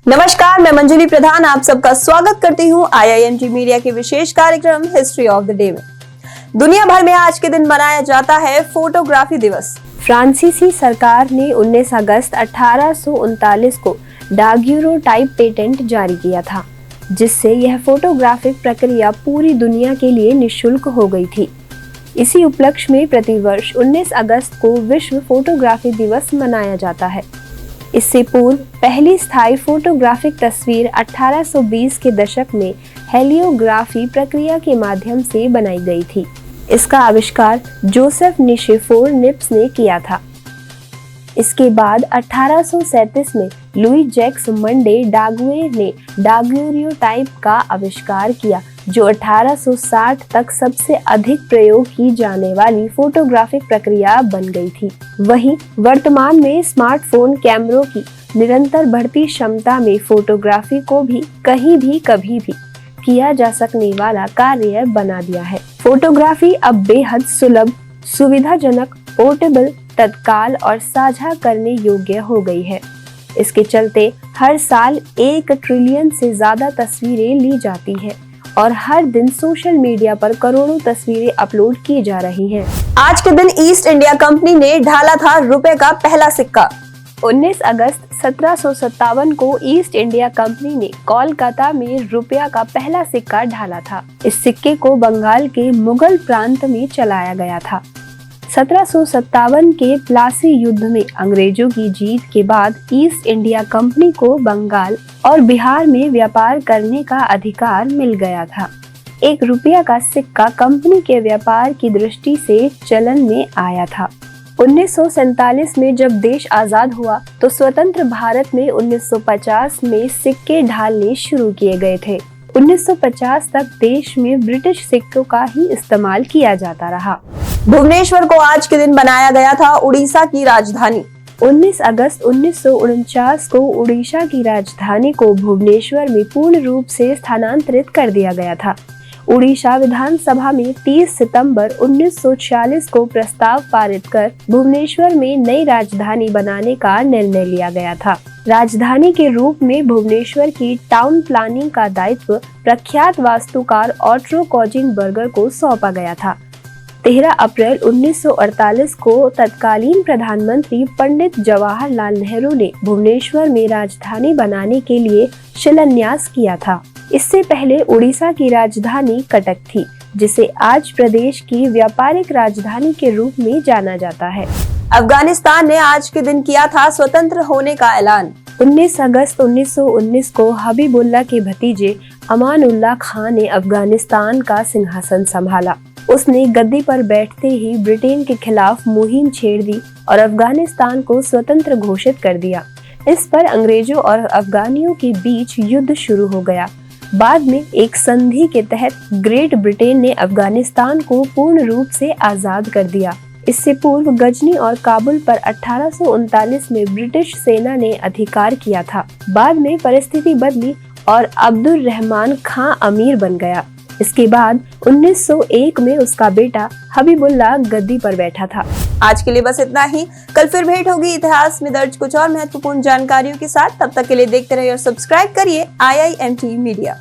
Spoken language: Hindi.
नमस्कार, मैं मंजुली प्रधान आप सबका स्वागत करती हूँ IIMT मीडिया के विशेष कार्यक्रम हिस्ट्री ऑफ द डे में। दुनिया भर में आज के दिन मनाया जाता है फोटोग्राफी दिवस। फ्रांसीसी सरकार ने 19 अगस्त 1839 को डाग्यूरोटाइप पेटेंट जारी किया था, जिससे यह फोटोग्राफिक प्रक्रिया पूरी दुनिया के लिए निःशुल्क हो गई थी। इसी उपलक्ष्य में प्रतिवर्ष 19 अगस्त को विश्व फोटोग्राफी दिवस मनाया जाता है। इससे पूर्व पहली स्थायी फोटोग्राफिक तस्वीर 1820 के दशक में हेलियोग्राफी प्रक्रिया के माध्यम से बनाई गई थी। इसका आविष्कार जोसेफ निशेफोर निप्स ने किया था। इसके बाद 1837 में लुई जैक्स मंडे डागुएर ने डाग्यूरोटाइप का आविष्कार किया, जो 1860 तक सबसे अधिक प्रयोग की जाने वाली फोटोग्राफिक प्रक्रिया बन गई थी। वहीं वर्तमान में स्मार्टफोन कैमरों की निरंतर बढ़ती क्षमता में फोटोग्राफी को भी कहीं भी कभी भी किया जा सकने वाला कार्य बना दिया है। फोटोग्राफी अब बेहद सुलभ, सुविधाजनक, पोर्टेबल, तत्काल और साझा करने योग्य हो गई है। इसके चलते हर साल 1 ट्रिलियन से ज्यादा तस्वीरें ली जाती हैं और हर दिन सोशल मीडिया पर करोड़ों तस्वीरें अपलोड की जा रही हैं। आज के दिन ईस्ट इंडिया कंपनी ने ढाला था रुपए का पहला सिक्का। 19 अगस्त 1757 को ईस्ट इंडिया कंपनी ने कोलकाता में रुपया का पहला सिक्का ढाला था। इस सिक्के को बंगाल के मुगल प्रांत में चलाया गया था। 1757 के प्लासी युद्ध में अंग्रेजों की जीत के बाद ईस्ट इंडिया कंपनी को बंगाल और बिहार में व्यापार करने का अधिकार मिल गया था। 1 रुपया का सिक्का कंपनी के व्यापार की दृष्टि से चलन में आया था। 1947 में जब देश आजाद हुआ तो स्वतंत्र भारत में 1950 में सिक्के ढालने शुरू किए गए थे। 1950 तक देश में ब्रिटिश सिक्कों का ही इस्तेमाल किया जाता रहा। भुवनेश्वर को आज के दिन बनाया गया था उड़ीसा की राजधानी। 19 अगस्त 1949 को उड़ीसा की राजधानी को भुवनेश्वर में पूर्ण रूप से स्थानांतरित कर दिया गया था। उड़ीसा विधानसभा में 30 सितंबर 1946 को प्रस्ताव पारित कर भुवनेश्वर में नई राजधानी बनाने का निर्णय लिया गया था। राजधानी के रूप में भुवनेश्वर की टाउन प्लानिंग का दायित्व प्रख्यात वास्तुकार ऑट्रो कॉजिनबर्गर को सौंपा गया था। 13 अप्रैल 1948 को तत्कालीन प्रधानमंत्री पंडित जवाहरलाल नेहरू ने भुवनेश्वर में राजधानी बनाने के लिए शिलान्यास किया था। इससे पहले उड़ीसा की राजधानी कटक थी, जिसे आज प्रदेश की व्यापारिक राजधानी के रूप में जाना जाता है। अफगानिस्तान ने आज के दिन किया था स्वतंत्र होने का ऐलान। 19 अगस्त 1919 को हबीबुल्लाह के भतीजे अमानुल्लाह खान ने अफगानिस्तान का सिंहासन संभाला। उसने गद्दी पर बैठते ही ब्रिटेन के खिलाफ मुहिम छेड़ दी और अफगानिस्तान को स्वतंत्र घोषित कर दिया। इस पर अंग्रेजों और अफगानियों के बीच युद्ध शुरू हो गया। बाद में एक संधि के तहत ग्रेट ब्रिटेन ने अफगानिस्तान को पूर्ण रूप से आजाद कर दिया। इससे पूर्व गजनी और काबुल पर 1839 में ब्रिटिश सेना ने अधिकार किया था। बाद में परिस्थिति बदली और अब्दुल रहमान खां अमीर बन गया। इसके बाद 1901 में उसका बेटा हबीबुल्लाह गद्दी पर बैठा था। आज के लिए बस इतना ही। कल फिर भेंट होगी इतिहास में दर्ज कुछ और महत्वपूर्ण जानकारियों के साथ। तब तक के लिए देखते रहिए और सब्सक्राइब करिए IIMT मीडिया।